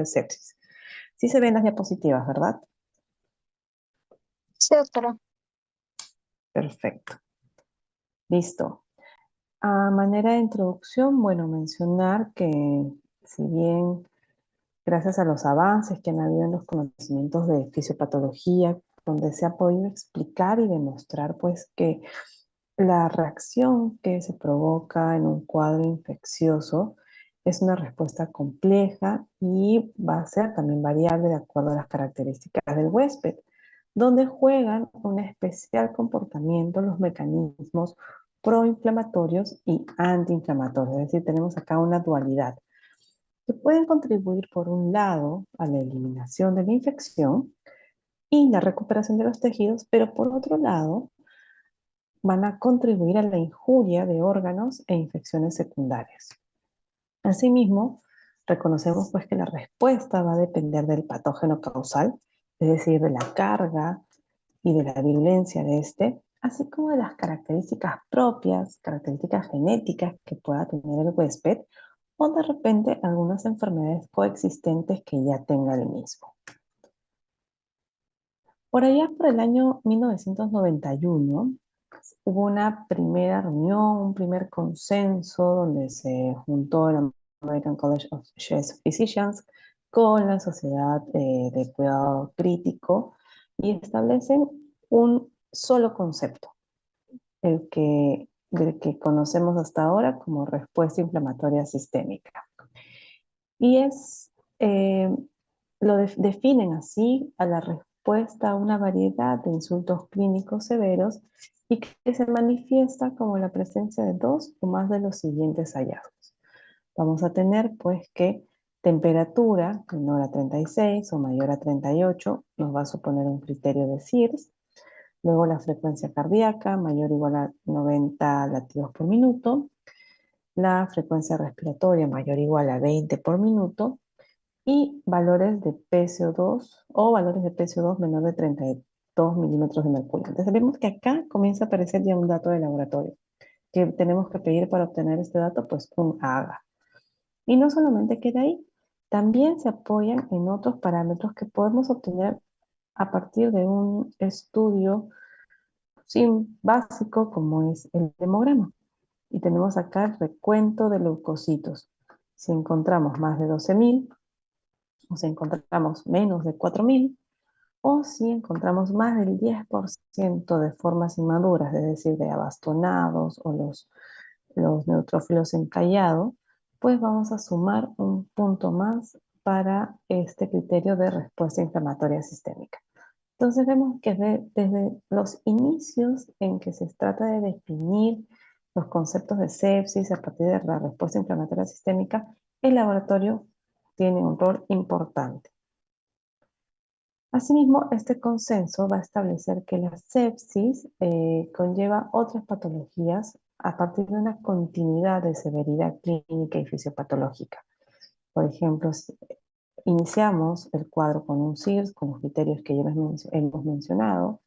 de sepsis. Sí se ven las diapositivas, ¿verdad? Sí, doctora. Perfecto. Listo. A manera de introducción, bueno, mencionar que si bien gracias a los avances que han habido en los conocimientos de fisiopatología, donde se ha podido explicar y demostrar pues que la reacción que se provoca en un cuadro infeccioso es una respuesta compleja y va a ser también variable de acuerdo a las características del huésped, donde juegan un especial comportamiento los mecanismos proinflamatorios y antiinflamatorios. Es decir, tenemos acá una dualidad que pueden contribuir por un lado a la eliminación de la infección y la recuperación de los tejidos, pero por otro lado van a contribuir a la injuria de órganos e infecciones secundarias. Asimismo, reconocemos pues que la respuesta va a depender del patógeno causal, es decir, de la carga y de la virulencia de este, así como de las características propias, características genéticas que pueda tener el huésped, o de repente algunas enfermedades coexistentes que ya tenga el mismo. Por allá por el año 1991, hubo una primera reunión, un primer consenso donde se juntó el American College of Physicians con la Sociedad de Cuidado Crítico y establecen un solo concepto, del que conocemos hasta ahora como respuesta inflamatoria sistémica. Y definen así a la respuesta a una variedad de insultos clínicos severos y que se manifiesta como la presencia de dos o más de los siguientes hallazgos. Vamos a tener pues que temperatura menor a 36 o mayor a 38 nos va a suponer un criterio de SIRS. Luego la frecuencia cardíaca mayor o igual a 90 latidos por minuto. La frecuencia respiratoria mayor o igual a 20 por minuto y valores de PCO2 o valores de PCO2 menor de 32 milímetros de mercurio. Entonces vemos que acá comienza a aparecer ya un dato de laboratorio que tenemos que pedir para obtener este dato, pues un AGA. Y no solamente queda ahí, también se apoyan en otros parámetros que podemos obtener a partir de un estudio básico como es el hemograma. Y tenemos acá el recuento de leucocitos. Si encontramos más de 12.000, o si encontramos menos de 4.000, o si encontramos más del 10% de formas inmaduras, es decir, de abastonados o los neutrófilos encallados, pues vamos a sumar un punto más para este criterio de respuesta inflamatoria sistémica. Entonces vemos que desde los inicios en que se trata de definir los conceptos de sepsis a partir de la respuesta inflamatoria sistémica, el laboratorio tiene un rol importante. Asimismo, este consenso va a establecer que la sepsis conlleva otras patologías a partir de una continuidad de severidad clínica y fisiopatológica. Por ejemplo, si iniciamos el cuadro con un SIRS, con los criterios que ya hemos mencionado.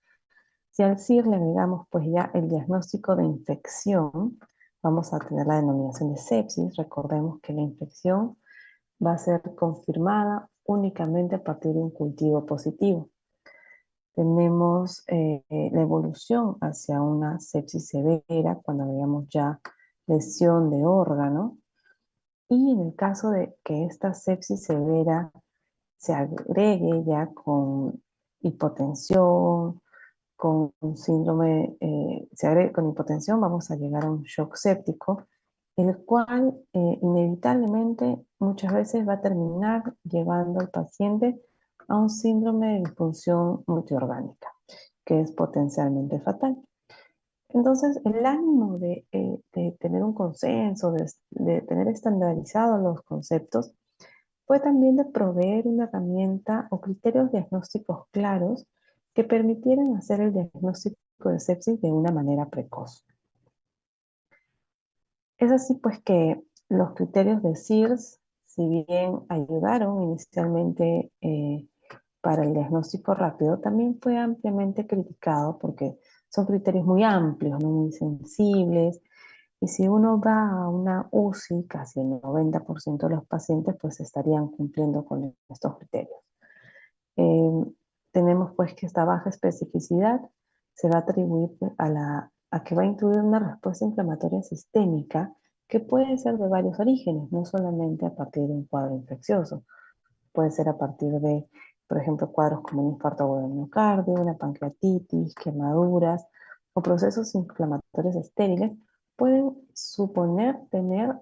Si al SIR le agregamos pues ya el diagnóstico de infección, vamos a tener la denominación de sepsis. Recordemos que la infección va a ser confirmada únicamente a partir de un cultivo positivo. Tenemos la evolución hacia una sepsis severa cuando veamos ya lesión de órgano. Y en el caso de que esta sepsis severa se agregue ya con hipotensión, con un síndrome, se agregue con hipotensión, vamos a llegar a un shock séptico, el cual inevitablemente muchas veces va a terminar llevando al paciente a un síndrome de disfunción multiorgánica, que es potencialmente fatal. Entonces, el ánimo de tener un consenso, de tener estandarizados los conceptos, fue también de proveer una herramienta o criterios diagnósticos claros que permitieran hacer el diagnóstico de sepsis de una manera precoz. Es así pues que los criterios de SIRS, si bien ayudaron inicialmente para el diagnóstico rápido, también fue ampliamente criticado porque son criterios muy amplios, ¿no? Muy sensibles, Y si uno va a una UCI, casi el 90% de los pacientes pues estarían cumpliendo con estos criterios. Eh, Tenemos pues que esta baja especificidad se va a atribuir pues, a que va a incluir una respuesta inflamatoria sistémica que puede ser de varios orígenes, no solamente a partir de un cuadro infeccioso. Puede ser a partir de, por ejemplo, cuadros como un infarto agudo del miocardio, una pancreatitis, quemaduras o procesos inflamatorios estériles. Pueden suponer tener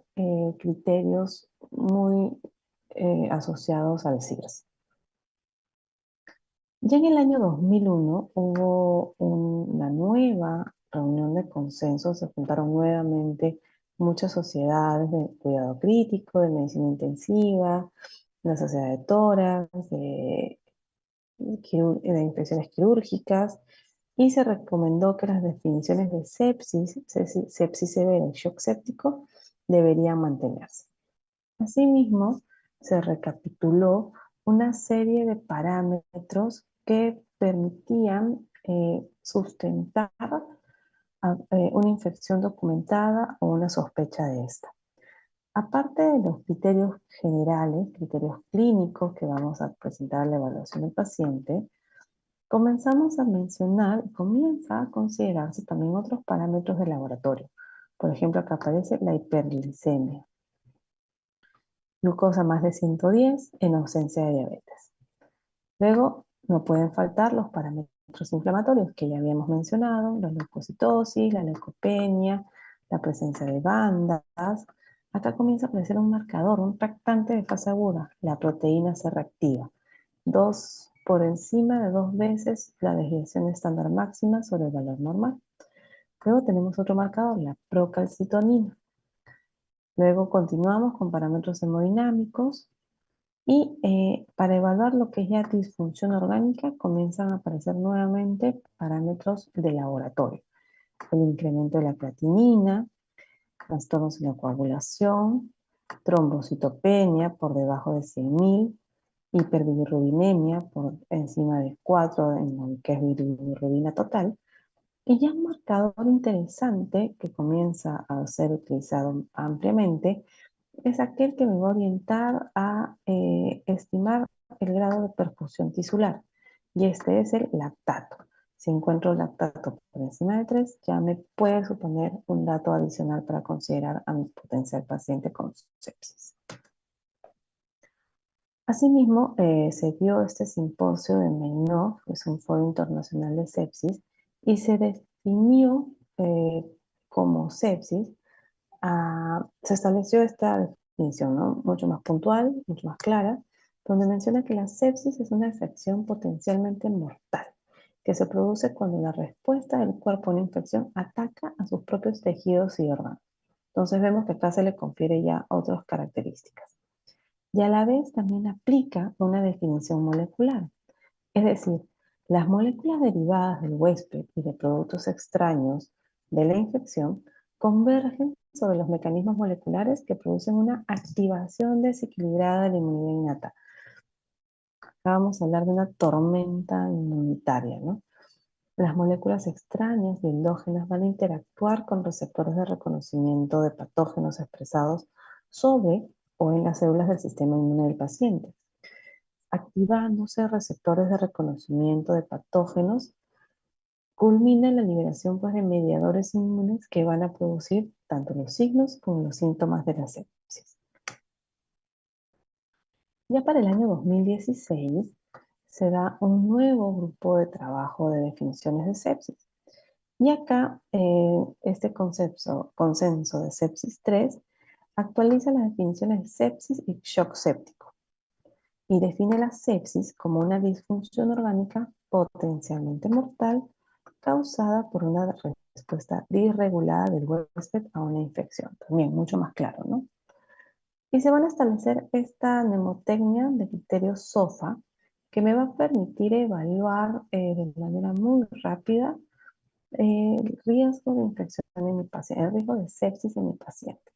criterios muy asociados al SIRS. Ya en el año 2001 hubo una nueva reunión de consenso, se juntaron nuevamente muchas sociedades de cuidado crítico, de medicina intensiva, la sociedad de tórax, de infecciones quirúrgicas, y se recomendó que las definiciones de sepsis severa y shock séptico deberían mantenerse. Asimismo, se recapituló una serie de parámetros que permitían sustentar una infección documentada o una sospecha de esta. Aparte de los criterios generales, criterios clínicos que vamos a presentar en la evaluación del paciente, comienza a considerarse también otros parámetros de laboratorio. Por ejemplo, acá aparece la hiperglicemia. Glucosa más de 110 en ausencia de diabetes. Luego, no pueden faltar los parámetros inflamatorios que ya habíamos mencionado, la leucocitosis, la leucopenia, la presencia de bandas. Acá comienza a aparecer un marcador, un tractante de fase aguda, la proteína C reactiva. Por encima de 2 veces la desviación estándar máxima sobre el valor normal. Luego tenemos otro marcador, la procalcitonina. Luego continuamos con parámetros hemodinámicos y para evaluar lo que es ya disfunción orgánica comienzan a aparecer nuevamente parámetros de laboratorio. El incremento de la creatinina, trastornos en la coagulación, trombocitopenia por debajo de 100.000, hiperbilirrubinemia por encima de 4 en lo que es bilirrubina total. Y ya un marcador interesante que comienza a ser utilizado ampliamente es aquel que me va a orientar a estimar el grado de perfusión tisular. Y este es el lactato. Si encuentro lactato por encima de 3, ya me puede suponer un dato adicional para considerar a mi potencial paciente con sepsis. Asimismo, se dio este simposio de MEINOF, que es un foro internacional de sepsis, y se definió como sepsis, se estableció esta definición, ¿no? Mucho más puntual, mucho más clara, donde menciona que la sepsis es una infección potencialmente mortal, que se produce cuando la respuesta del cuerpo a una infección ataca a sus propios tejidos y órganos. Entonces vemos que acá se le confiere ya otras características. Y a la vez también aplica una definición molecular. Es decir, las moléculas derivadas del huésped y de productos extraños de la infección convergen sobre los mecanismos moleculares que producen una activación desequilibrada de la inmunidad innata. Acá vamos a hablar de una tormenta inmunitaria, ¿no? Las moléculas extrañas y endógenas van a interactuar con receptores de reconocimiento de patógenos expresados sobre o en las células del sistema inmune del paciente. Activándose receptores de reconocimiento de patógenos, culmina en la liberación pues, de mediadores inmunes que van a producir tanto los signos como los síntomas de la sepsis. Ya para el año 2016 se da un nuevo grupo de trabajo de definiciones de sepsis. Y acá este consenso de sepsis 3 actualiza las definiciones de sepsis y shock séptico y define la sepsis como una disfunción orgánica potencialmente mortal causada por una respuesta disregulada del huésped a una infección. También mucho más claro, ¿no? Y se van a establecer esta mnemotecnia de criterios SOFA que me va a permitir evaluar de manera muy rápida el riesgo de infección en mi paciente, el riesgo de sepsis en mi paciente.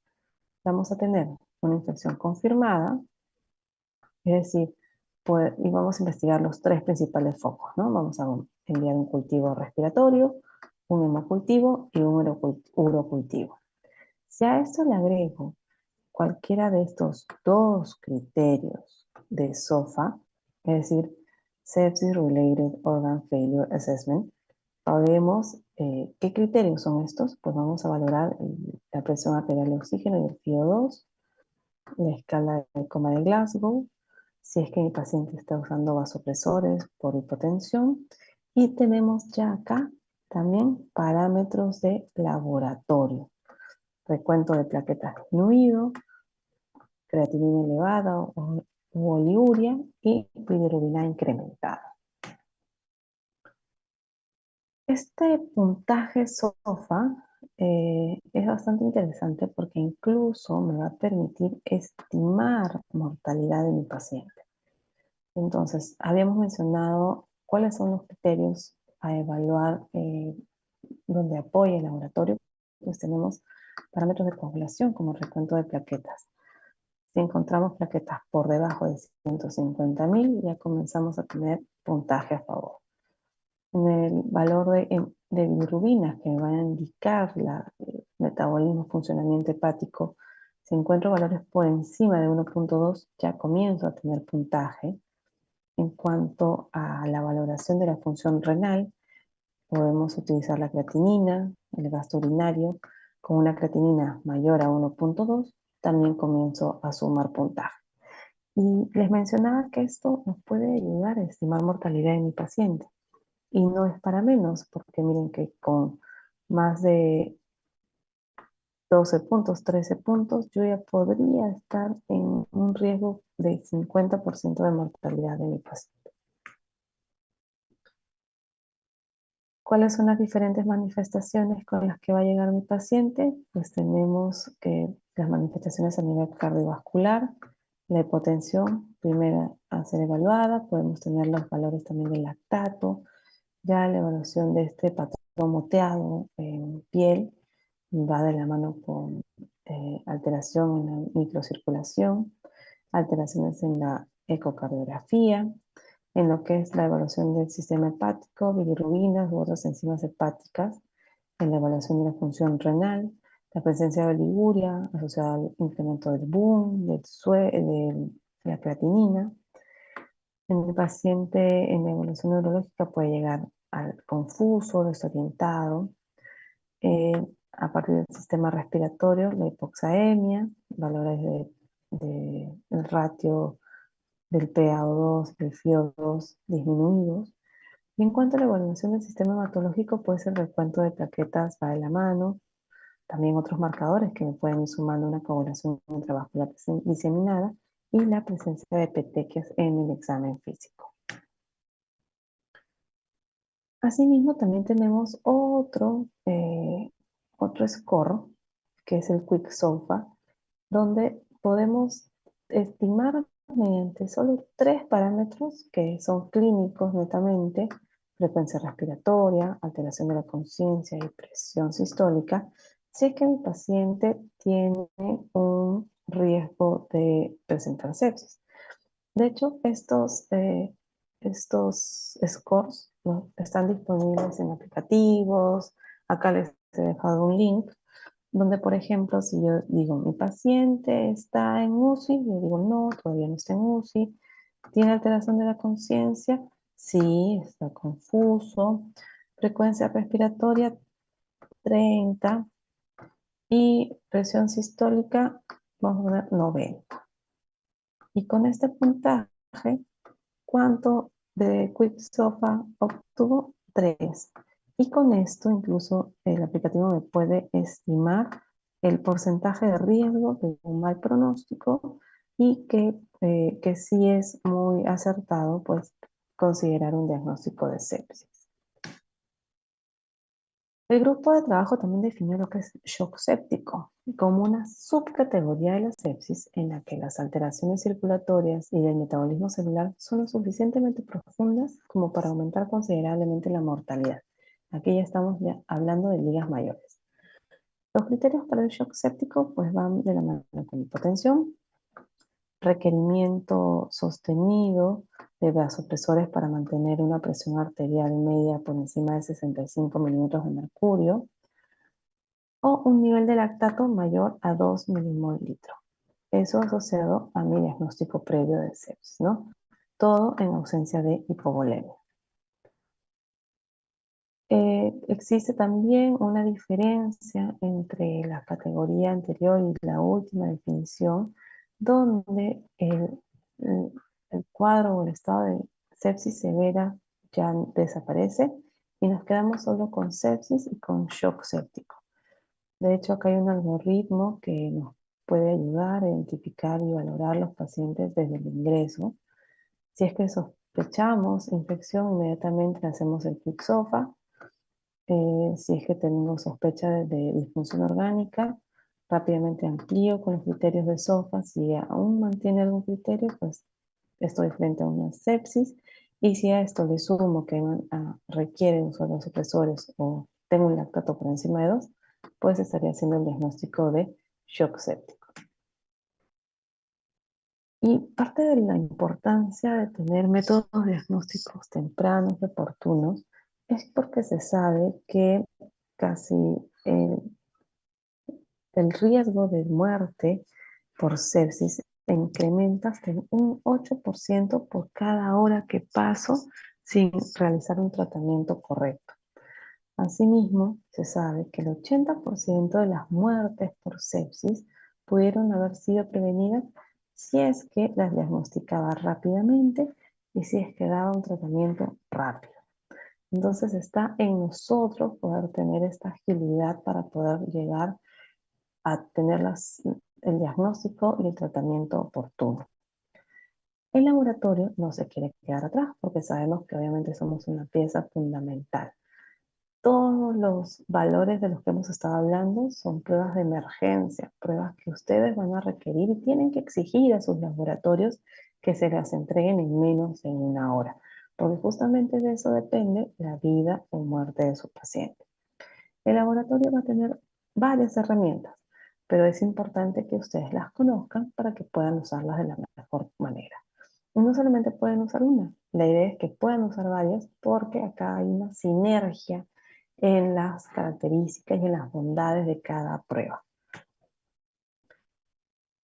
Vamos a tener una infección confirmada, es decir, y vamos a investigar los 3 principales focos, ¿no? Vamos a enviar un cultivo respiratorio, un hemocultivo y un urocultivo. Si a esto le agrego cualquiera de estos dos criterios de SOFA, es decir, Sepsis Related Organ Failure Assessment, sabemos qué criterios son estos, pues vamos a valorar la presión arterial de oxígeno y el FiO2, la escala de coma de Glasgow, si es que mi paciente está usando vasopresores por hipotensión, y tenemos ya acá también parámetros de laboratorio, recuento de plaquetas disminuido, creatinina elevada o oliuria y bilirrubina incrementada. Este puntaje SOFA es bastante interesante porque incluso me va a permitir estimar mortalidad de mi paciente. Entonces, habíamos mencionado cuáles son los criterios a evaluar donde apoya el laboratorio. Pues tenemos parámetros de coagulación como recuento de plaquetas. Si encontramos plaquetas por debajo de 150.000, ya comenzamos a tener puntaje a favor. En el valor de bilirrubina, que me va a indicar el metabolismo, funcionamiento hepático, si encuentro valores por encima de 1.2, ya comienzo a tener puntaje. En cuanto a la valoración de la función renal, podemos utilizar la creatinina, el gasto urinario. Con una creatinina mayor a 1.2, también comienzo a sumar puntaje. Y les mencionaba que esto nos puede ayudar a estimar mortalidad en mi paciente. Y no es para menos, porque miren que con más de 12 puntos, 13 puntos, yo ya podría estar en un riesgo de 50% de mortalidad de mi paciente. ¿Cuáles son las diferentes manifestaciones con las que va a llegar mi paciente? Pues tenemos que las manifestaciones a nivel cardiovascular, la hipotensión, primera a ser evaluada, podemos tener los valores también del lactato, ya la evaluación de este patrón moteado en piel va de la mano con alteración en la microcirculación, alteraciones en la ecocardiografía, en lo que es la evaluación del sistema hepático, bilirrubinas u otras enzimas hepáticas, en la evaluación de la función renal, la presencia de oliguria asociada al incremento del BUN, de la creatinina. En el paciente en la evaluación neurológica puede llegar al confuso, desorientado, a partir del sistema respiratorio, la hipoxaemia, valores del ratio del PaO2, del FiO2 disminuidos. Y en cuanto a la evaluación del sistema hematológico, puede ser el recuento de plaquetas, va de la mano, también otros marcadores que pueden ir sumando una coagulación intravascular diseminada y la presencia de petequias en el examen físico. Asimismo, también tenemos otro score, que es el Quick SOFA, donde podemos estimar mediante solo 3 parámetros que son clínicos netamente: frecuencia respiratoria, alteración de la conciencia y presión sistólica, si es que el paciente tiene un riesgo de presentar sepsis. De hecho, estos scores, ¿no?, están disponibles en aplicativos. Acá les he dejado un link donde, por ejemplo, si yo digo, mi paciente está en UCI, yo digo, no, todavía no está en UCI. ¿Tiene alteración de la conciencia? Sí, está confuso. Frecuencia respiratoria 30 y presión sistólica, vamos a poner 90. Y con este puntaje, ¿cuánto de Quick SOFA obtuvo? 3. Y con esto incluso el aplicativo me puede estimar el porcentaje de riesgo de un mal pronóstico y que sí es muy acertado, pues, considerar un diagnóstico de sepsis. El grupo de trabajo también definió lo que es shock séptico como una subcategoría de la sepsis en la que las alteraciones circulatorias y del metabolismo celular son lo suficientemente profundas como para aumentar considerablemente la mortalidad. Aquí ya estamos hablando de ligas mayores. Los criterios para el shock séptico pues van de la mano con hipotensión, requerimiento sostenido de vasopresores para mantener una presión arterial media por encima de 65 milímetros de mercurio, o un nivel de lactato mayor a 2 milimol litro. Eso asociado a mi diagnóstico previo de sepsis, ¿no? Todo en ausencia de hipovolemia. Existe también una diferencia entre la categoría anterior y la última definición, donde el cuadro o el estado de sepsis severa ya desaparece y nos quedamos solo con sepsis y con shock séptico. De hecho, acá hay un algoritmo que nos puede ayudar a identificar y valorar los pacientes desde el ingreso. Si es que sospechamos infección, inmediatamente hacemos el FLUXOFA. Si es que tengo sospecha de disfunción orgánica, rápidamente amplío con los criterios de SOFA. Si aún mantiene algún criterio, pues estoy frente a una sepsis. Y si a esto le sumo que requiere usar los supresores o tengo un lactato por encima de 2, pues estaría haciendo el diagnóstico de shock séptico. Y parte de la importancia de tener métodos diagnósticos tempranos y oportunos es porque se sabe que casi el riesgo de muerte por sepsis se incrementa hasta un 8% por cada hora que paso sin realizar un tratamiento correcto. Asimismo, se sabe que el 80% de las muertes por sepsis pudieron haber sido prevenidas si es que las diagnosticaba rápidamente y si es que daba un tratamiento rápido. Entonces está en nosotros poder tener esta agilidad para poder llegar a tener el diagnóstico y el tratamiento oportuno. El laboratorio no se quiere quedar atrás porque sabemos que obviamente somos una pieza fundamental. Todos los valores de los que hemos estado hablando son pruebas de emergencia, pruebas que ustedes van a requerir y tienen que exigir a sus laboratorios que se las entreguen en menos de una hora, porque justamente de eso depende la vida o muerte de su paciente. El laboratorio va a tener varias herramientas, pero es importante que ustedes las conozcan para que puedan usarlas de la mejor manera. Y no solamente pueden usar una, la idea es que puedan usar varias porque acá hay una sinergia en las características y en las bondades de cada prueba.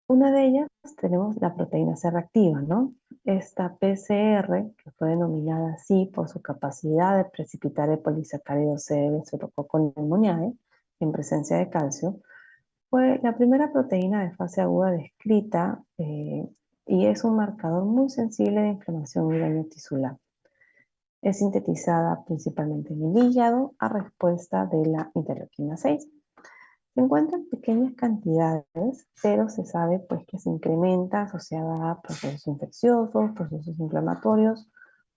Una de ellas tenemos la proteína C reactiva, ¿no? Esta PCR, que fue denominada así por su capacidad de precipitar el polisacárido C de Streptococcus pneumoniae en presencia de calcio, fue la primera proteína de fase aguda descrita y es un marcador muy sensible de inflamación y daño tisular. Es sintetizada principalmente en el hígado a respuesta de la interleuquina 6. Se encuentra en pequeñas cantidades, pero se sabe pues, que se incrementa asociada a procesos infecciosos, procesos inflamatorios,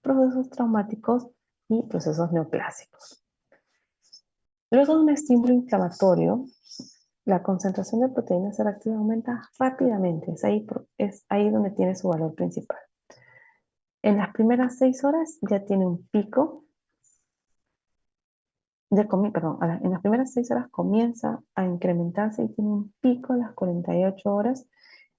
procesos traumáticos y procesos neoplásicos. Luego de un estímulo inflamatorio, la concentración de proteína C reactiva aumenta rápidamente. Es ahí donde tiene su valor principal. En las primeras 6 horas ya tiene un pico. En las primeras 6 horas comienza a incrementarse y tiene un pico a las 48 horas,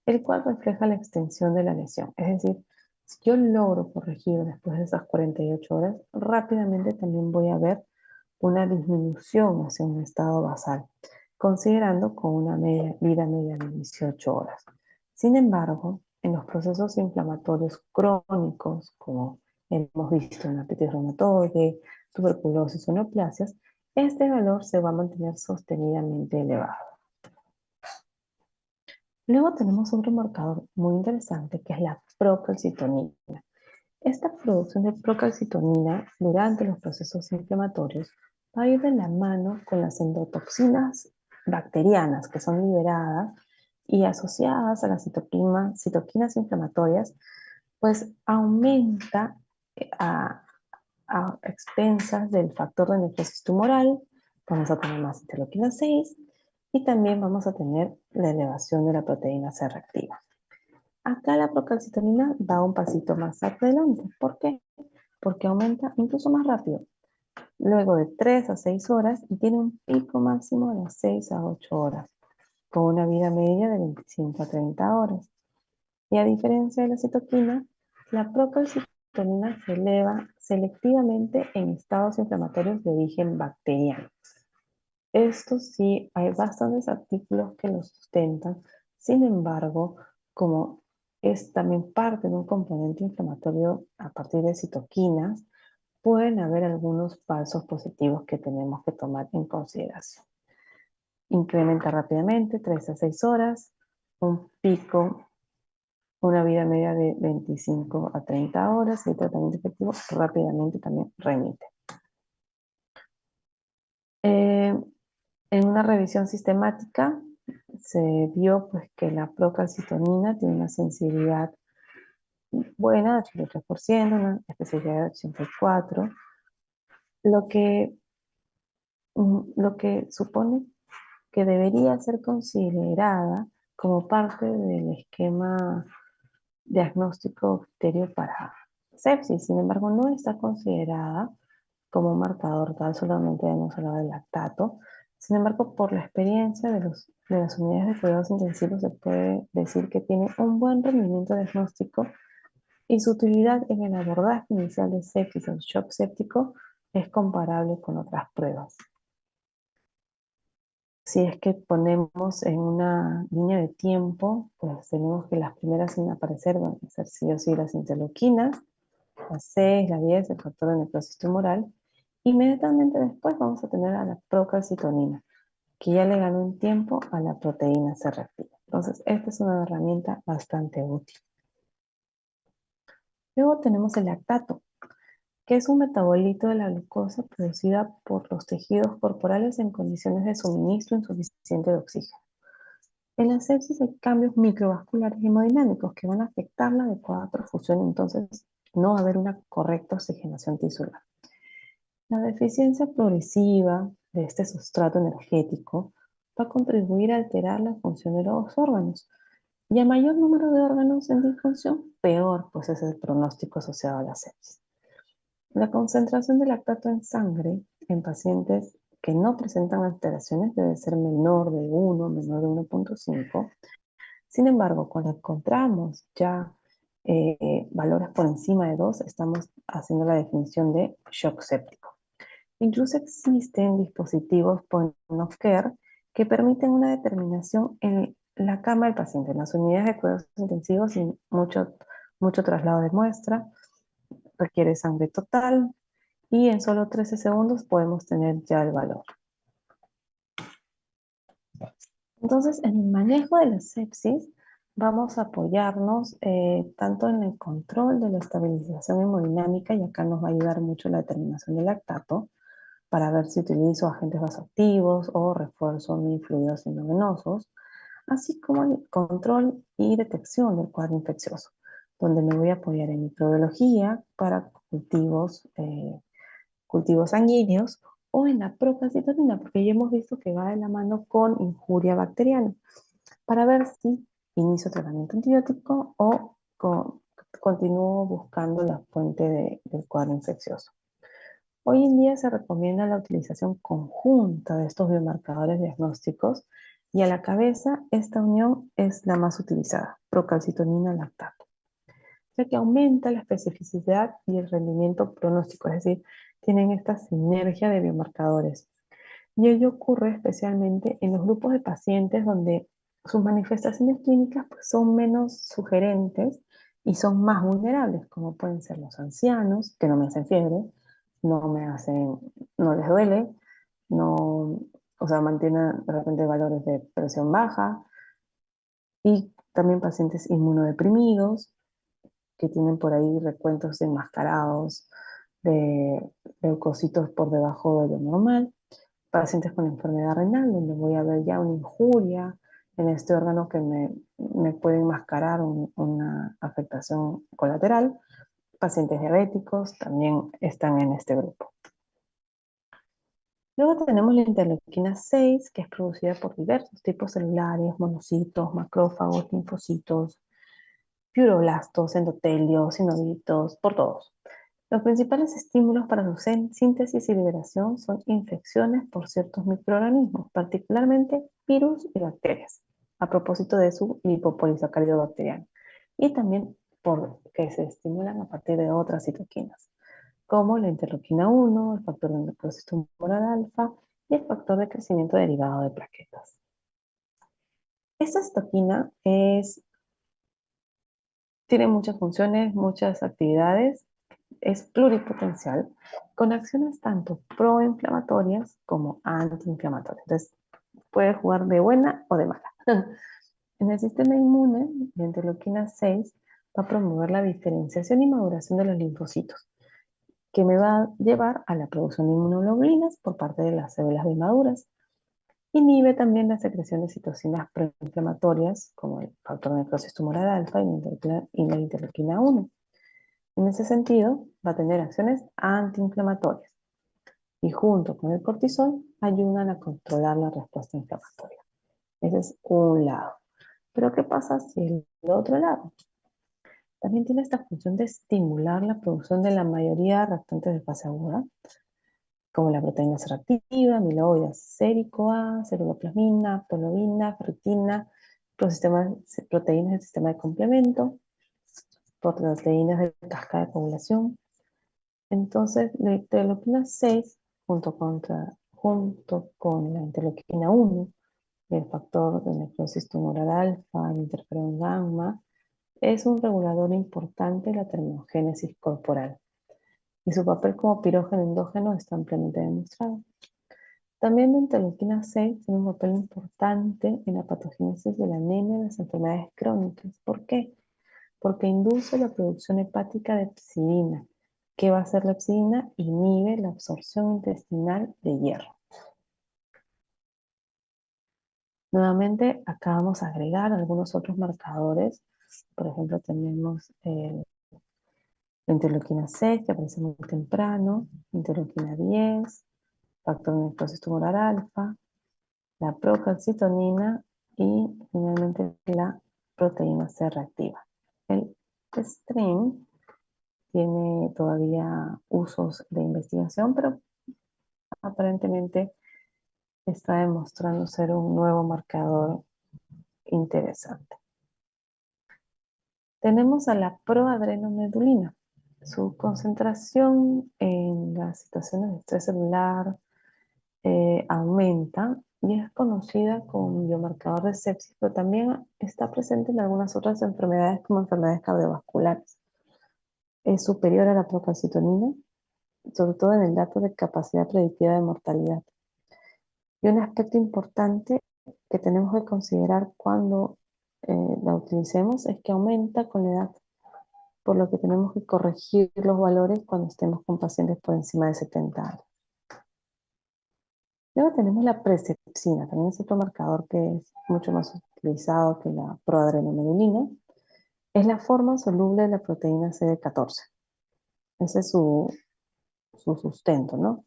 el cual refleja la extensión de la lesión. Es decir, si yo logro corregir después de esas 48 horas, rápidamente también voy a ver una disminución hacia un estado basal, considerando con una vida media de 18 horas. Sin embargo, en los procesos inflamatorios crónicos, como hemos visto en artritis reumatoide, tuberculosis o neoplasias, este valor se va a mantener sostenidamente elevado. Luego tenemos otro marcador muy interesante que es la procalcitonina. Esta producción de procalcitonina durante los procesos inflamatorios va a ir de la mano con las endotoxinas bacterianas que son liberadas y asociadas a las citoquinas inflamatorias, pues aumenta a, a expensas del factor de necrosis tumoral. Vamos a tener más interleuquina 6 y también vamos a tener la elevación de la proteína C reactiva. Acá la procalcitonina da un pasito más adelante. ¿Por qué? Porque aumenta incluso más rápido, luego de 3 a 6 horas y tiene un pico máximo de 6 a 8 horas, con una vida media de 25 a 30 horas. Y a diferencia de la citoquina, la procalcitonina se eleva selectivamente en estados inflamatorios de origen bacteriano. esto sí, hay bastantes artículos que lo sustentan. Sin embargo, como es también parte de un componente inflamatorio a partir de citoquinas, pueden haber algunos falsos positivos que tenemos que tomar en consideración. Incrementa rápidamente, 3 a 6 horas, un pico, una vida media de 25 a 30 horas y el tratamiento efectivo rápidamente también remite. Eh, en una revisión sistemática se vio pues, que la procalcitonina tiene una sensibilidad buena de 83%, una especificidad de 84%, lo que, lo que supone que debería ser considerada como parte del esquema diagnóstico criterio para sepsis. Sin embargo, no está considerada como marcador tal, solamente hemos hablado del lactato. Sin embargo, por la experiencia de las unidades de cuidados intensivos, se puede decir que tiene un buen rendimiento diagnóstico y su utilidad en el abordaje inicial de sepsis o shock séptico es comparable con otras pruebas. Si es que ponemos en una línea de tiempo, pues tenemos que las primeras en aparecer van a ser sí o sí las interleuquinas, la 6, la 10, el factor de necrosis tumoral. Inmediatamente después vamos a tener a la procalcitonina, que ya le ganó en tiempo a la proteína C reactiva. Entonces, esta es una herramienta bastante útil. Luego tenemos el lactato, que es un metabolito de la glucosa producida por los tejidos corporales en condiciones de suministro insuficiente de oxígeno. En la sepsis hay cambios microvasculares y hemodinámicos que van a afectar la adecuada perfusión, entonces no va a haber una correcta oxigenación tisular. La deficiencia progresiva de este sustrato energético va a contribuir a alterar la función de los órganos. Y a mayor número de órganos en disfunción, peor pues es el pronóstico asociado a la sepsis. La concentración de lactato en sangre en pacientes que no presentan alteraciones debe ser menor de 1, menor de 1,5. Sin embargo, cuando encontramos ya valores por encima de 2, estamos haciendo la definición de shock séptico. Incluso existen dispositivos point of care que permiten una determinación en la cama del paciente, en las unidades de cuidados intensivos sin mucho traslado de muestra, requiere sangre total y en solo 13 segundos podemos tener ya el valor. Entonces, en el manejo de la sepsis, vamos a apoyarnos tanto en el control de la estabilización hemodinámica, y acá nos va a ayudar mucho la determinación del lactato, para ver si utilizo agentes vasoactivos o refuerzo mis fluidos endovenosos, así como el control y detección del cuadro infeccioso, donde me voy a apoyar en microbiología para cultivos sanguíneos o en la procalcitonina, porque ya hemos visto que va de la mano con injuria bacteriana, para ver si inicio tratamiento antibiótico o continúo buscando la fuente del cuadro infeccioso. Hoy en día se recomienda la utilización conjunta de estos biomarcadores diagnósticos y a la cabeza esta unión es la más utilizada, procalcitonina-lactato, ya que aumenta la especificidad y el rendimiento pronóstico, es decir, tienen esta sinergia de biomarcadores. Y ello ocurre especialmente en los grupos de pacientes donde sus manifestaciones clínicas pues, son menos sugerentes y son más vulnerables, como pueden ser los ancianos, que no me hacen fiebre, no les duele, no, o sea, mantienen de repente valores de presión baja, y también pacientes inmunodeprimidos que tienen por ahí recuentos enmascarados de leucocitos por debajo de lo normal, pacientes con enfermedad renal, donde voy a ver ya una injuria en este órgano que me puede enmascarar una afectación colateral. Pacientes diabéticos también están en este grupo. Luego tenemos la interleuquina 6, que es producida por diversos tipos celulares, monocitos, macrófagos, linfocitos, fibroblastos, endotelios, sinovitos, por todos. Los principales estímulos para su síntesis y liberación son infecciones por ciertos microorganismos, particularmente virus y bacterias, a propósito de su lipopolisacárido bacteriano, y también porque se estimulan a partir de otras citoquinas, como la interleuquina 1, el factor de necrosis tumoral alfa y el factor de crecimiento derivado de plaquetas. Esta citoquina tiene muchas funciones, muchas actividades, es pluripotencial, con acciones tanto proinflamatorias como antiinflamatorias. Entonces, puede jugar de buena o de mala. En el sistema inmune, la interleuquina 6 va a promover la diferenciación y maduración de los linfocitos, que me va a llevar a la producción de inmunoglobulinas por parte de las células B maduras. Inhibe también la secreción de citocinas proinflamatorias, como el factor de necrosis tumoral alfa y la interleuquina 1. En ese sentido, va a tener acciones antiinflamatorias y junto con el cortisol ayudan a controlar la respuesta inflamatoria. Ese es un lado. Pero ¿qué pasa si el otro lado? También tiene esta función de estimular la producción de la mayoría de reactantes de fase aguda, como la proteína C reactiva, amiloide sérico-A, ceruloplasmina, apelobina, ferritina, proteínas del sistema de complemento, proteínas de cascada de coagulación. Entonces, la interleuquina 6, junto con la interleuquina 1, el factor de necrosis tumoral alfa, el interferón gamma, es un regulador importante de la termogénesis corporal y su papel como pirógeno endógeno está ampliamente demostrado. También la interleuquina 6 tiene un papel importante en la patogénesis de la anemia y las enfermedades crónicas. ¿Por qué? Porque induce la producción hepática de psilina. ¿Qué va a hacer la psilina? Inhibe la absorción intestinal de hierro. Nuevamente, acá vamos a agregar algunos otros marcadores. Por ejemplo, tenemos la interleuquina 6, que aparece muy temprano, interleuquina 10, factor de necrosis tumoral alfa, la procalcitonina y finalmente la proteína C reactiva. El STRIM tiene todavía usos de investigación, pero aparentemente está demostrando ser un nuevo marcador interesante. Tenemos a la proadrenomedulina. Su concentración en las situaciones de estrés celular aumenta y es conocida como biomarcador de sepsis, pero también está presente en algunas otras enfermedades como enfermedades cardiovasculares. Es superior a la procalcitonina, sobre todo en el dato de capacidad predictiva de mortalidad. Y un aspecto importante que tenemos que considerar cuando la utilicemos es que aumenta con la edad, por lo que tenemos que corregir los valores cuando estemos con pacientes por encima de 70 años. Luego tenemos la presepsina, también es otro marcador que es mucho más utilizado que la proadrenomedulina. Es la forma soluble de la proteína CD14. Ese es su sustento, ¿no?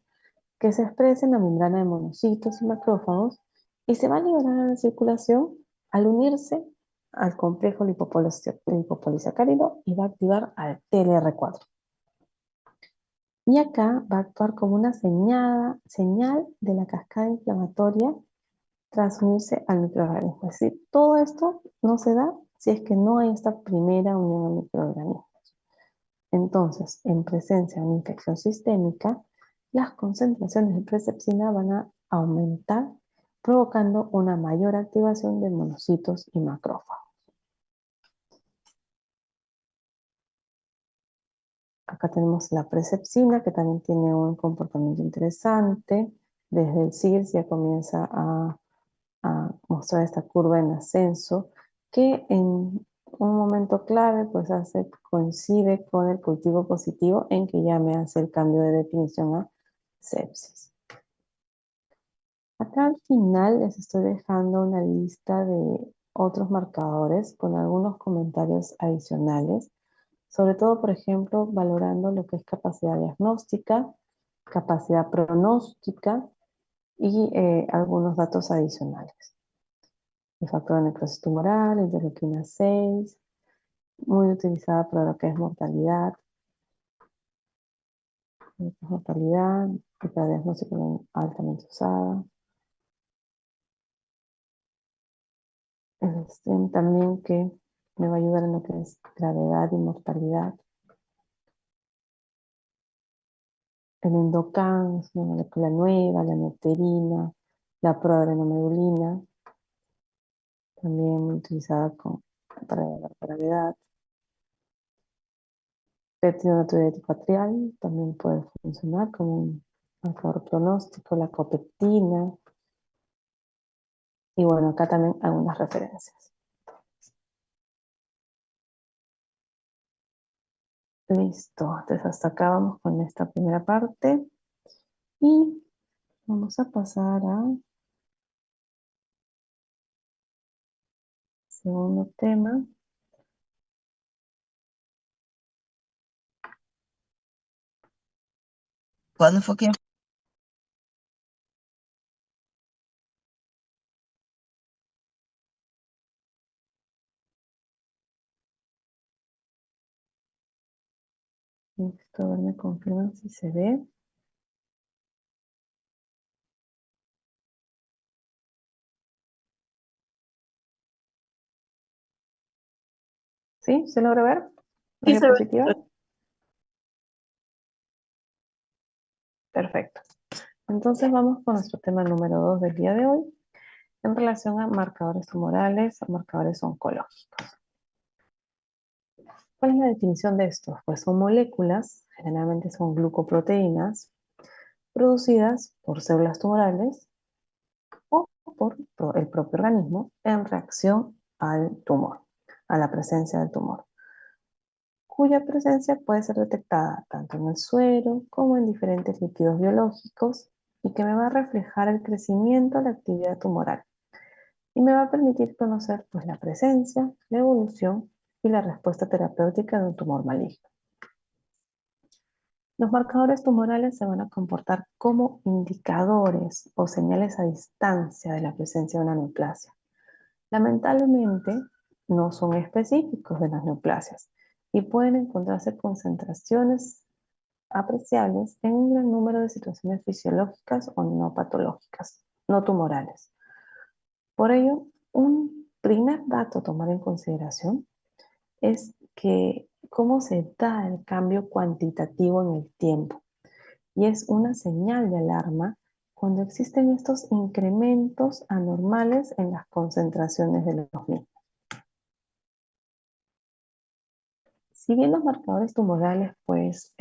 Que se expresa en la membrana de monocitos y macrófagos y se va a liberar a la circulación al unirse al complejo lipopolisacárido y va a activar al TLR4. Y acá va a actuar como una señal de la cascada inflamatoria tras unirse al microorganismo. Es decir, todo esto no se da si es que no hay esta primera unión al microorganismo. Entonces, en presencia de una infección sistémica, las concentraciones de presepsina van a aumentar, provocando una mayor activación de monocitos y macrófagos. Acá tenemos la presepsina, que también tiene un comportamiento interesante. Desde el CIRS ya comienza a mostrar esta curva en ascenso, que en un momento clave pues coincide con el cultivo positivo en que ya me hace el cambio de definición a sepsis. Acá al final les estoy dejando una lista de otros marcadores con algunos comentarios adicionales, sobre todo, por ejemplo, valorando lo que es capacidad diagnóstica, capacidad pronóstica y algunos datos adicionales. El factor de necrosis tumoral, interleuquina 6, muy utilizada para lo que es mortalidad, y para diagnóstico altamente usada. El STEM también que me va a ayudar en lo que es gravedad y mortalidad. El Indocan es una molécula nueva, la nepterina, la proadrenomedulina, también muy utilizada para la gravedad. Péptido natriurético atrial también puede funcionar como un marcador pronóstico, la copectina, y bueno, acá también algunas referencias. Listo, entonces hasta acá vamos con esta primera parte y vamos a pasar a segundo tema. ¿Cuándo fue que Listo, a ver, me confirman si se ve. ¿Sí? ¿Se logra ver la sí se ve? diapositiva? Perfecto. Entonces vamos con nuestro tema número 2 del día de hoy, en relación a marcadores tumorales o marcadores oncológicos. ¿Cuál es la definición de estos? Pues son moléculas, generalmente son glucoproteínas, producidas por células tumorales o por el propio organismo en reacción al tumor, a la presencia del tumor, cuya presencia puede ser detectada tanto en el suero como en diferentes líquidos biológicos y que me va a reflejar el crecimiento de la actividad tumoral y me va a permitir conocer pues, la presencia, la evolución y la respuesta terapéutica de un tumor maligno. Los marcadores tumorales se van a comportar como indicadores o señales a distancia de la presencia de una neoplasia. Lamentablemente, no son específicos de las neoplasias y pueden encontrarse concentraciones apreciables en un gran número de situaciones fisiológicas o no patológicas, no tumorales. Por ello, un primer dato a tomar en consideración es que cómo se da el cambio cuantitativo en el tiempo. Y es una señal de alarma cuando existen estos incrementos anormales en las concentraciones de los mismos. Si bien los marcadores tumorales pues,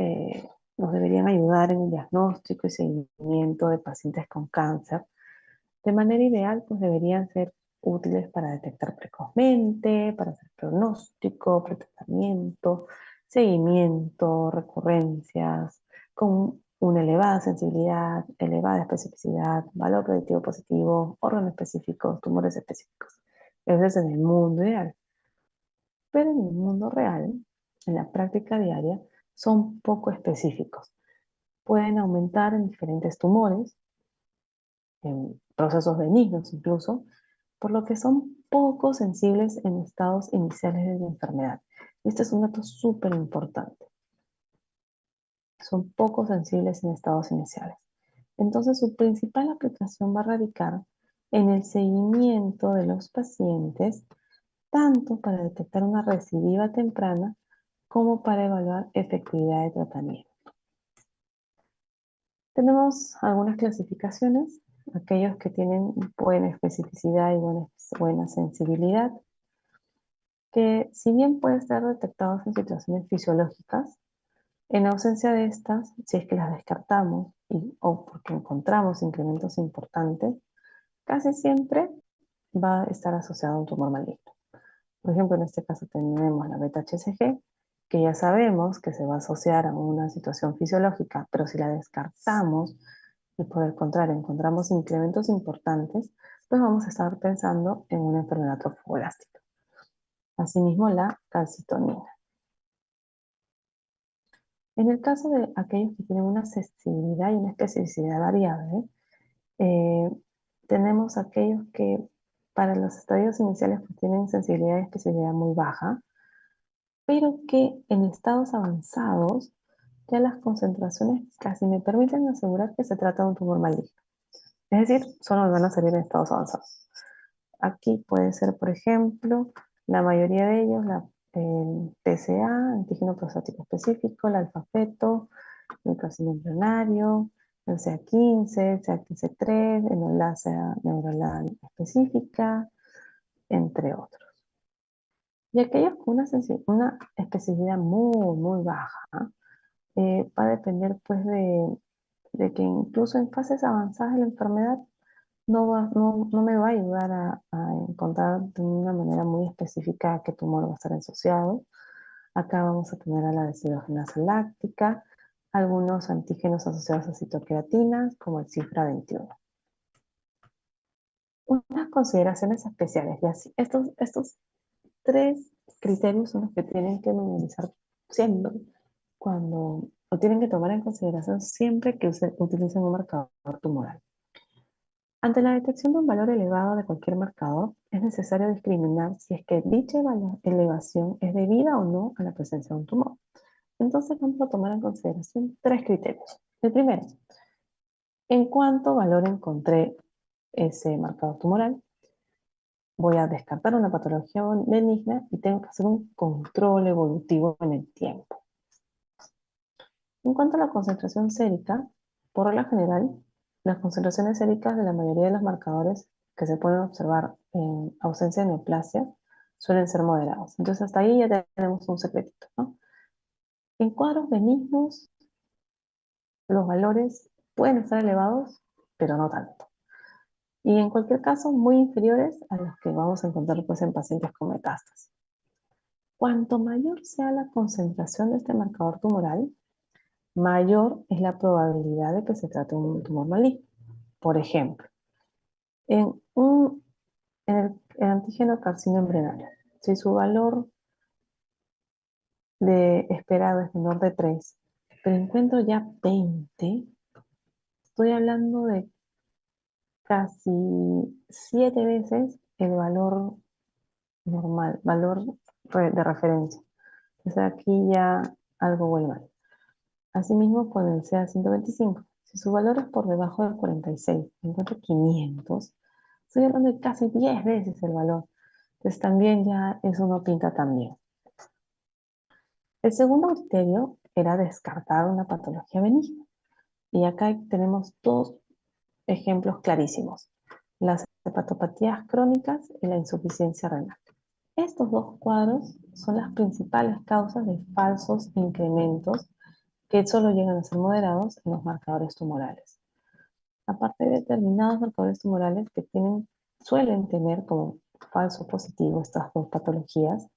nos deberían ayudar en el diagnóstico y seguimiento de pacientes con cáncer, de manera ideal pues deberían ser útiles para detectar precozmente, para hacer pronóstico, pretratamiento, seguimiento, recurrencias, con una elevada sensibilidad, elevada especificidad, valor predictivo positivo, órganos específicos, tumores específicos. Eso es en el mundo ideal. Pero en el mundo real, en la práctica diaria, son poco específicos. Pueden aumentar en diferentes tumores, en procesos benignos incluso, por lo que son poco sensibles en estados iniciales de la enfermedad. Este es un dato súper importante. Son poco sensibles en estados iniciales. Entonces, su principal aplicación va a radicar en el seguimiento de los pacientes, tanto para detectar una recidiva temprana como para evaluar efectividad de tratamiento. Tenemos algunas clasificaciones, aquellos que tienen buena especificidad y buena sensibilidad, que si bien pueden ser detectados en situaciones fisiológicas, en ausencia de estas, si es que las descartamos o porque encontramos incrementos importantes, casi siempre va a estar asociado a un tumor maligno. Por ejemplo, en este caso tenemos la beta-HCG, que ya sabemos que se va a asociar a una situación fisiológica, pero si la descartamos y por el contrario encontramos incrementos importantes, pues vamos a estar pensando en una enfermedad trofoblástica. Asimismo, la calcitonina. En el caso de aquellos que tienen una sensibilidad y una especificidad variable, eh, tenemos aquellos que para los estadios iniciales pues, tienen sensibilidad y especificidad muy baja, pero que en estados avanzados ya las concentraciones casi me permiten asegurar que se trata de un tumor maligno. Es decir, solo van a salir en estados avanzados. Aquí puede ser, por ejemplo, la mayoría de ellos, el PSA, antígeno prostático específico, el alfa-feto, el carcinoma embrionario, el CA15, el CA15-3, el enlace neuronal específica, entre otros. Y aquellos con una especificidad muy, muy baja, va a depender pues de que incluso en fases avanzadas de la enfermedad no me va a ayudar a encontrar de una manera muy específica a qué tumor va a estar asociado. Acá vamos a tener a la deshidrogenasa láctica, algunos antígenos asociados a citoqueratinas, como el cifra 21. Unas consideraciones especiales, y así, estos tres criterios son los que tienen que memorizar siempre o tienen que tomar en consideración siempre que utilicen un marcador tumoral. Ante la detección de un valor elevado de cualquier marcador, es necesario discriminar si es que dicha elevación es debida o no a la presencia de un tumor. Entonces vamos a tomar en consideración tres criterios. El primero, en cuánto valor encontré ese marcador tumoral. Voy a descartar una patología benigna y tengo que hacer un control evolutivo en el tiempo. En cuanto a la concentración sérica, por regla general, las concentraciones séricas de la mayoría de los marcadores que se pueden observar en ausencia de neoplasia suelen ser moderados. Entonces hasta ahí ya tenemos un secretito, ¿no? En cuadros benignos, los valores pueden estar elevados, pero no tanto. Y en cualquier caso, muy inferiores a los que vamos a encontrar pues, en pacientes con metástasis. Cuanto mayor sea la concentración de este marcador tumoral, mayor es la probabilidad de que se trate de un tumor maligno. Por ejemplo, en, el antígeno carcinoma embrionario, si su valor de esperado es menor de 3, pero encuentro ya 20, estoy hablando de casi 7 veces el valor normal, valor de referencia. Entonces aquí ya algo huele mal. Asimismo, con el CA125, si su valor es por debajo de 46, encuentro 500, estoy hablando de casi 10 veces el valor. Entonces también ya eso no pinta tan bien. El segundo criterio era descartar una patología benigna. Y acá tenemos dos ejemplos clarísimos: las hepatopatías crónicas y la insuficiencia renal. Estos dos cuadros son las principales causas de falsos incrementos que solo llegan a ser moderados en los marcadores tumorales. Aparte de determinados marcadores tumorales que suelen tener como falso positivo estas dos patologías,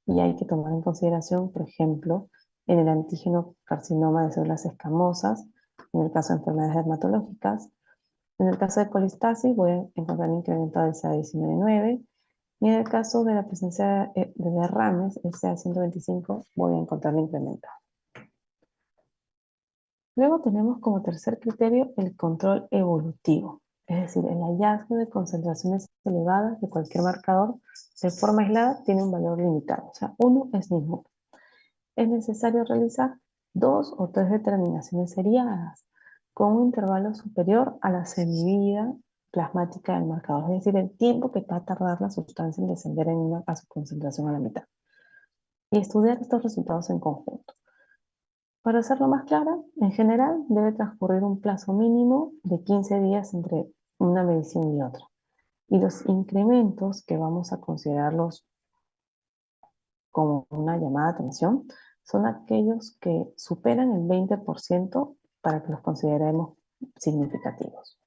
y hay que tomar en consideración, por ejemplo, en el antígeno carcinoma de células escamosas, en el caso de enfermedades dermatológicas. En el caso de colistasis voy a encontrar un incremento del CA19-9, y en el caso de la presencia de derrames, el CA125, voy a encontrar incremento. Luego tenemos como tercer criterio el control evolutivo, es decir, el hallazgo de concentraciones elevadas de cualquier marcador de forma aislada tiene un valor limitado, o sea, 1 es ningún. Es necesario realizar 2 o 3 determinaciones seriadas con un intervalo superior a la semivida plasmática del marcador, es decir, el tiempo que va a tardar la sustancia en descender a su concentración a la mitad. Y estudiar estos resultados en conjunto. Para hacerlo más clara, en general debe transcurrir un plazo mínimo de 15 días entre una medición y otra. Y los incrementos que vamos a considerarlos como una llamada de atención son aquellos que superan el 20% para que los consideremos significativos.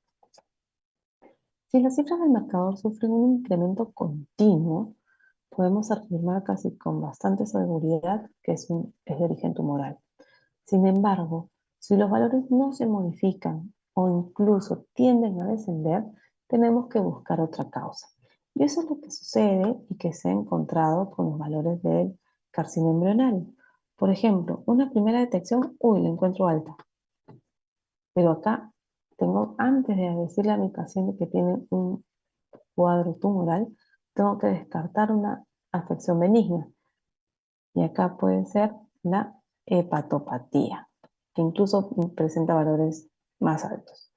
Si las cifras del marcador sufren un incremento continuo, podemos afirmar casi con bastante seguridad que es de origen tumoral. Sin embargo, si los valores no se modifican o incluso tienden a descender, tenemos que buscar otra causa. Y eso es lo que sucede y que se ha encontrado con los valores del carcinoma embrionario. Por ejemplo, una primera detección, uy, la encuentro alta. Pero acá antes de decirle a mi paciente que tiene un cuadro tumoral, tengo que descartar una afección benigna. Y acá puede ser la hepatopatía, que incluso presenta valores más altos.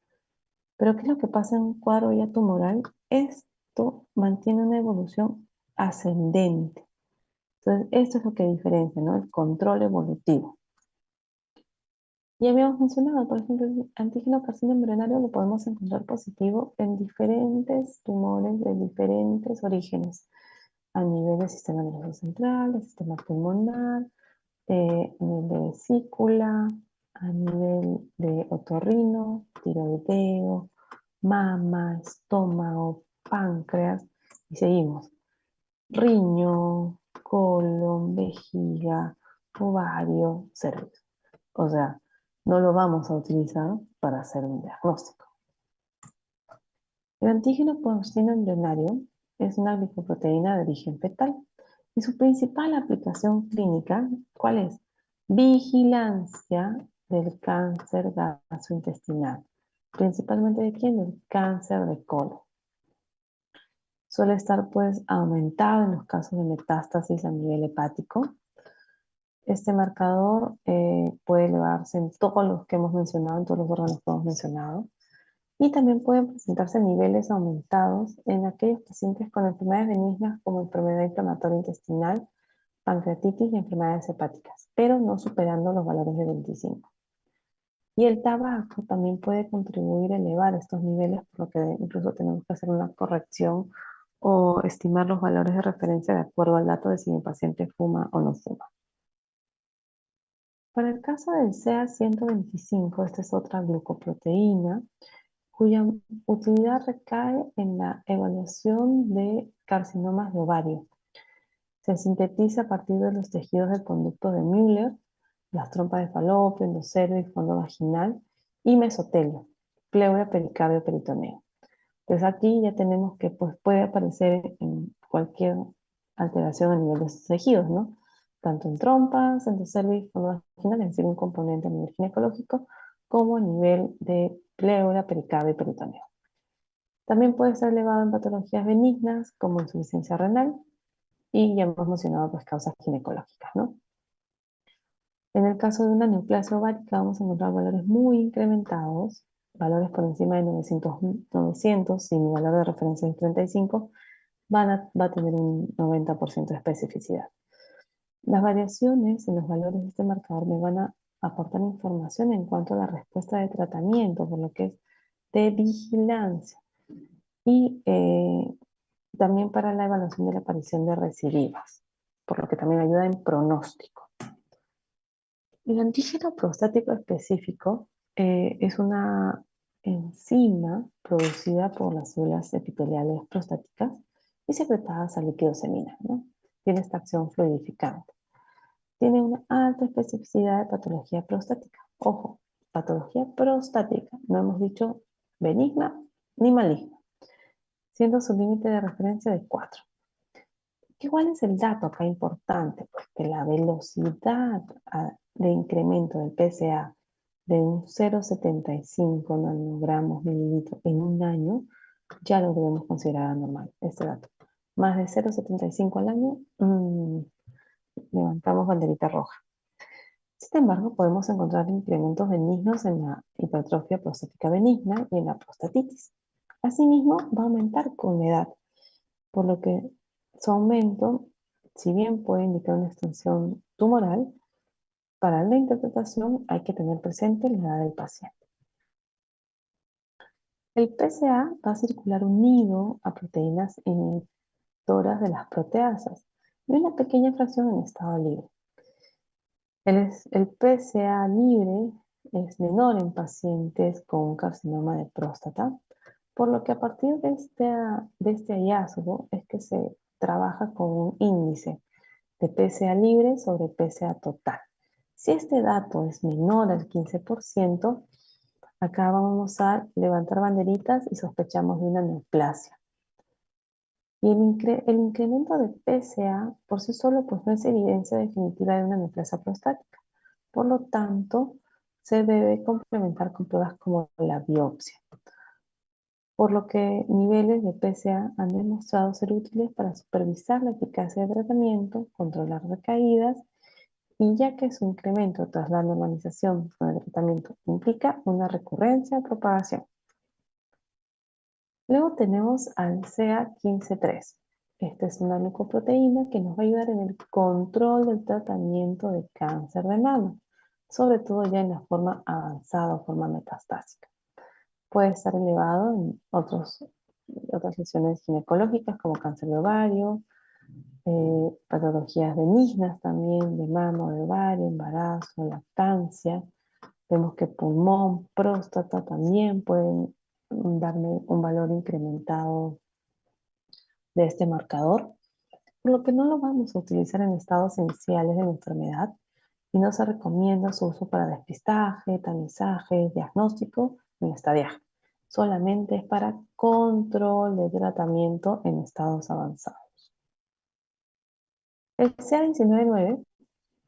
Pero ¿qué es lo que pasa en un cuadro ya tumoral? Esto mantiene una evolución ascendente. Entonces, esto es lo que diferencia, ¿no? El control evolutivo. Y habíamos mencionado, por ejemplo, el antígeno carcinoma embrionario lo podemos encontrar positivo en diferentes tumores de diferentes orígenes, a nivel del sistema nervioso central, del sistema pulmonar, a nivel de vesícula, a nivel de otorrino, tiroideo, mama, estómago, páncreas, y seguimos. Riñón, colon, vejiga, ovario, cervix. O sea, no lo vamos a utilizar para hacer un diagnóstico. El antígeno porcino embrionario es una glicoproteína de origen fetal y su principal aplicación clínica, ¿cuál es? Vigilancia del cáncer gastrointestinal, principalmente de quién? Del cáncer de colon. Suele estar pues aumentado en los casos de metástasis a nivel hepático. Este marcador puede elevarse en todos los que hemos mencionado, en todos los órganos que hemos mencionado. Y también pueden presentarse niveles aumentados en aquellos pacientes con enfermedades benignas como enfermedad inflamatoria intestinal, pancreatitis y enfermedades hepáticas, pero no superando los valores de 25. Y el tabaco también puede contribuir a elevar estos niveles, por lo que incluso tenemos que hacer una corrección o estimar los valores de referencia de acuerdo al dato de si el paciente fuma o no fuma. Para el caso del CA-125, esta es otra glucoproteína, cuya utilidad recae en la evaluación de carcinomas de ovario. Se sintetiza a partir de los tejidos del conducto de Müller, las trompas de falopio, endocervix, fondo vaginal y mesotelio, pleura, pericardio, peritoneo. Entonces aquí ya tenemos que pues, puede aparecer en cualquier alteración a nivel de estos tejidos, ¿no? Tanto en trompas, endocervix, fondo vaginal, es decir, un componente a nivel ginecológico, como a nivel de pleura, pericardio y peritoneo. También puede estar elevado en patologías benignas como insuficiencia renal y ya hemos mencionado pues causas ginecológicas, ¿no? En el caso de una neoplasia ovárica vamos a encontrar valores muy incrementados, valores por encima de 900 si mi valor de referencia es 35, va a tener un 90% de especificidad. Las variaciones en los valores de este marcador me van a aportar información en cuanto a la respuesta de tratamiento, por lo que es de vigilancia. Y también para la evaluación de la aparición de recidivas, por lo que también ayuda en pronóstico. El antígeno prostático específico es una enzima producida por las células epiteliales prostáticas y secretadas al líquido seminal, ¿no? Tiene esta acción fluidificante. Tiene una alta especificidad de patología prostática. Ojo, patología prostática, no hemos dicho benigna ni maligna, siendo su límite de referencia de 4. ¿Cuál es el dato acá importante? Pues que la velocidad de incremento del PSA de un 0,75 nanogramos mililitro en un año ya lo debemos considerar anormal, este dato. Más de 0,75 al año, levantamos banderita roja. Sin embargo, podemos encontrar incrementos benignos en la hipertrofia prostática benigna y en la prostatitis. Asimismo, va a aumentar con la edad, por lo que su aumento, si bien puede indicar una extensión tumoral, para la interpretación hay que tener presente la edad del paciente. El PSA va a circular unido a proteínas inhibitoras de las proteasas y una pequeña fracción en estado libre. El PSA libre es menor en pacientes con carcinoma de próstata, por lo que a partir de este hallazgo es que se trabaja con un índice de PSA libre sobre PSA total. Si este dato es menor al 15%, acá vamos a levantar banderitas y sospechamos de una neoplasia. Y el incremento de PSA por sí solo pues no es evidencia definitiva de una neoplasia prostática. Por lo tanto, se debe complementar con pruebas como la biopsia. Por lo que niveles de PSA han demostrado ser útiles para supervisar la eficacia del tratamiento, controlar recaídas, y ya que su incremento tras la normalización con el tratamiento implica una recurrencia o propagación. Luego tenemos al CA15-3. Esta es una glucoproteína que nos va a ayudar en el control del tratamiento de cáncer de mama. sobre todo ya en la forma avanzada o forma metastásica. Puede estar elevado en otras lesiones ginecológicas como cáncer de ovario, patologías benignas también de mama o de ovario, embarazo, lactancia. Vemos que pulmón, próstata también pueden darme un valor incrementado de este marcador, por lo que no lo vamos a utilizar en estados iniciales de la enfermedad y no se recomienda su uso para despistaje, tamizaje, diagnóstico ni estadiaje. Solamente es para control de tratamiento en estados avanzados. El CA19-9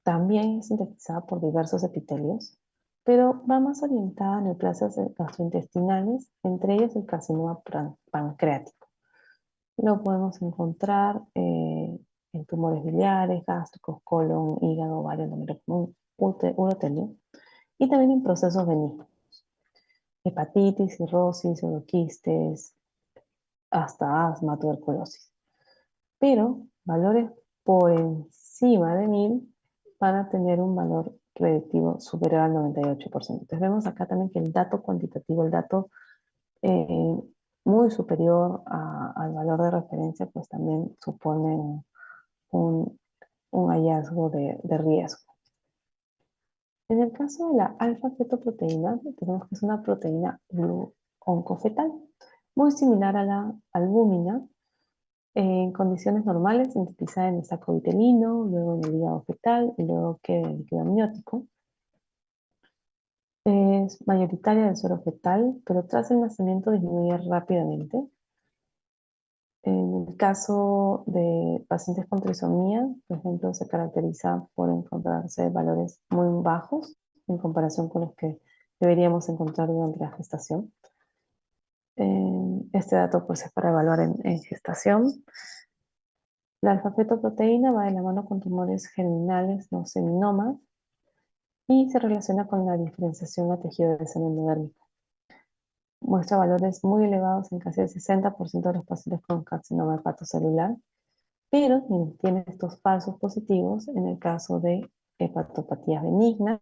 también es sintetizada por diversos epitelios, pero va más orientada a neoplasias gastrointestinales, entre ellas el carcinoma pancreático. Lo podemos encontrar en tumores biliares, gástricos, colon, hígado, ovario, endometrio común, urotelio, y también en procesos benignos. Hepatitis, cirrosis, uroquistes, hasta asma, tuberculosis. Pero valores por encima de 1000 van a tener un valor predictivo superior al 98%. Entonces vemos acá también que el dato cuantitativo, el dato eh, muy superior al valor de referencia, pues también supone un hallazgo de riesgo. En el caso de la alfa-fetoproteína, tenemos que es una proteína oncofetal, muy similar a la albúmina, en condiciones normales, sintetizada en el saco vitelino, luego en el hígado fetal y luego queda en el líquido amniótico. Es mayoritaria del suero fetal, pero tras el nacimiento disminuye rápidamente. En el caso de pacientes con trisomía, por ejemplo, se caracteriza por encontrarse valores muy bajos en comparación con los que deberíamos encontrar durante la gestación. Este dato pues, es para evaluar en gestación. La alfa-fetoproteína va de la mano con tumores germinales, no seminomas, y se relaciona con la diferenciación a tejido de seno endodérmico. Muestra valores muy elevados en casi el 60% de los pacientes con carcinoma hepatocelular, pero tiene estos falsos positivos en el caso de hepatopatías benignas,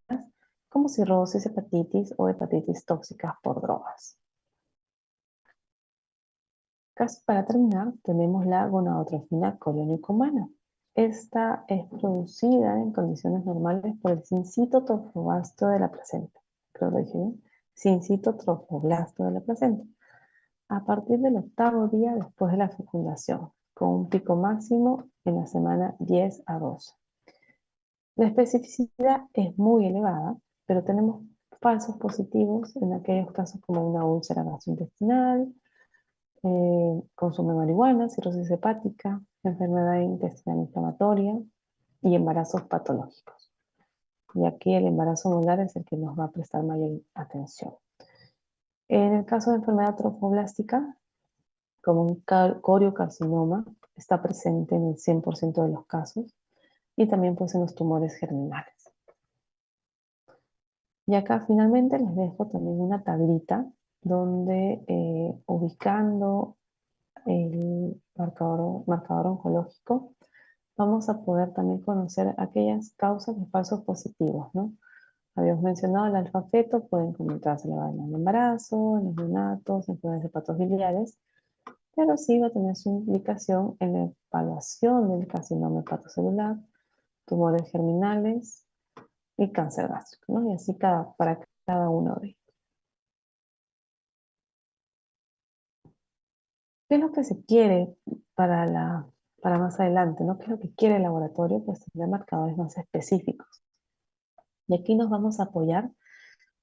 como cirrosis, hepatitis o hepatitis tóxicas por drogas. Para terminar, tenemos la gonadotrofina coriónica humana. Esta es producida en condiciones normales por el sincito trofoblasto de la placenta. Creo que lo dije bien. Sincito trofoblasto de la placenta. A partir del octavo día después de la fecundación, con un pico máximo en la semana 10 a 12. La especificidad es muy elevada, pero tenemos falsos positivos en aquellos casos como una úlcera gastrointestinal, consumo de marihuana, cirrosis hepática, enfermedad intestinal inflamatoria y embarazos patológicos. Y aquí el embarazo molar es el que nos va a prestar mayor atención. En el caso de enfermedad trofoblástica, como un coriocarcinoma, está presente en el 100% de los casos y también pues, en los tumores germinales. Y acá finalmente les dejo también una tablita donde ubicando el marcador oncológico, vamos a poder también conocer aquellas causas de falsos positivos, ¿no? Habíamos mencionado el alfa-feto, pueden encontrarse en el embarazo, en los neonatos, en enfermedades hepatosbiliares, pero sí va a tener su implicación en la evaluación del carcinoma hepatocelular, tumores germinales y cáncer gástrico, ¿no? Y así para cada uno de ellos. ¿Qué es lo que se quiere para más adelante, ¿no? ¿Qué es lo que quiere el laboratorio? Pues tener marcadores más específicos. Y aquí nos vamos a apoyar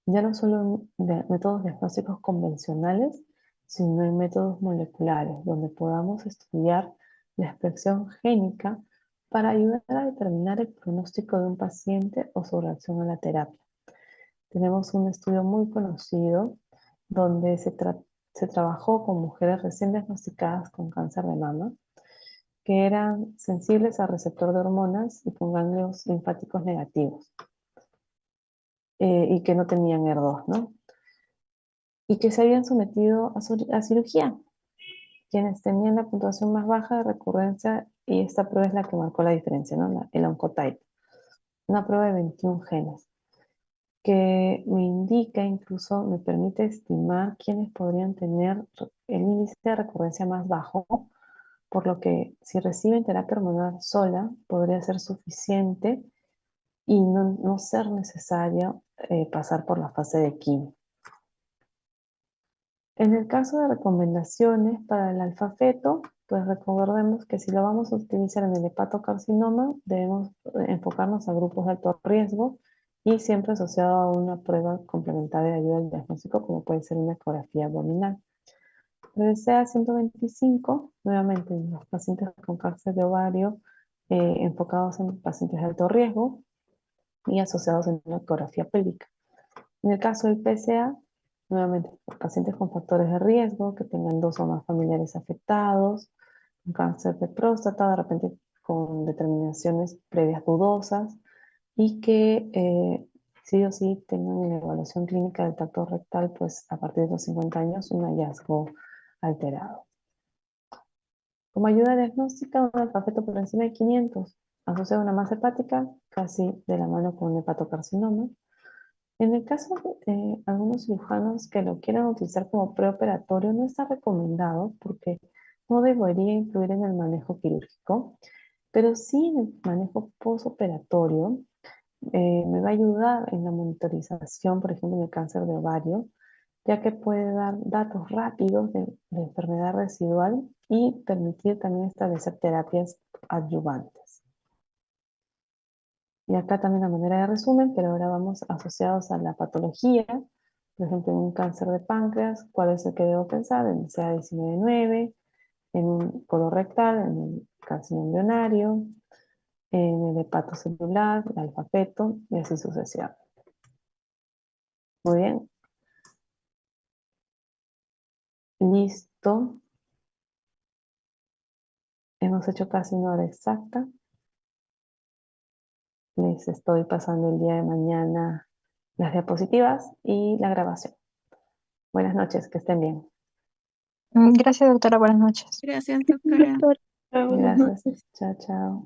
ya no solo en métodos diagnósticos convencionales, sino en métodos moleculares, donde podamos estudiar la expresión génica para ayudar a determinar el pronóstico de un paciente o su reacción a la terapia. Tenemos un estudio muy conocido donde se trabajó con mujeres recién diagnosticadas con cáncer de mama que eran sensibles al receptor de hormonas y con ganglios linfáticos negativos y que no tenían ER2, ¿no? Y que se habían sometido a cirugía. Quienes tenían la puntuación más baja de recurrencia, y esta prueba es la que marcó la diferencia, ¿no? El Oncotype, una prueba de 21 genes. que me indica, incluso me permite estimar quiénes podrían tener el índice de recurrencia más bajo, por lo que si reciben terapia hormonal sola, podría ser suficiente y no ser necesario pasar por la fase de quimio. En el caso de recomendaciones para el alfa-feto, pues recordemos que si lo vamos a utilizar en el hepatocarcinoma, debemos enfocarnos a grupos de alto riesgo y siempre asociado a una prueba complementaria de ayuda al diagnóstico, como puede ser una ecografía abdominal. PSA 125, nuevamente en los pacientes con cáncer de ovario, enfocados en pacientes de alto riesgo y asociados a una ecografía pélvica. En el caso del PSA, nuevamente, pacientes con factores de riesgo, que tengan 2 o más familiares afectados, un cáncer de próstata, de repente con determinaciones previas dudosas, y que sí o sí tengan en la evaluación clínica del tracto rectal, pues a partir de los 50 años, un hallazgo alterado. Como ayuda diagnóstica, un alfa-feto por encima de 500, asociado a una masa hepática, casi de la mano con un hepatocarcinoma. En el caso de algunos cirujanos que lo quieran utilizar como preoperatorio, no está recomendado porque no debería influir en el manejo quirúrgico, pero sí en el manejo posoperatorio. Me va a ayudar en la monitorización, por ejemplo, en el cáncer de ovario, ya que puede dar datos rápidos de enfermedad residual y permitir también establecer terapias adyuvantes. Y acá también la manera de resumen, pero ahora vamos asociados a la patología. Por ejemplo, en un cáncer de páncreas, ¿cuál es el que debo pensar? En el CA19-9, en un colorectal, en el cáncer embrionario, en el hepatocelular, el alfa-feto, y así sucesivamente. Muy bien. Listo. Hemos hecho casi una hora exacta. Les estoy pasando el día de mañana las diapositivas y la grabación. Buenas noches, que estén bien. Gracias, doctora. Buenas noches. Gracias, doctora. Gracias. Chao, chao.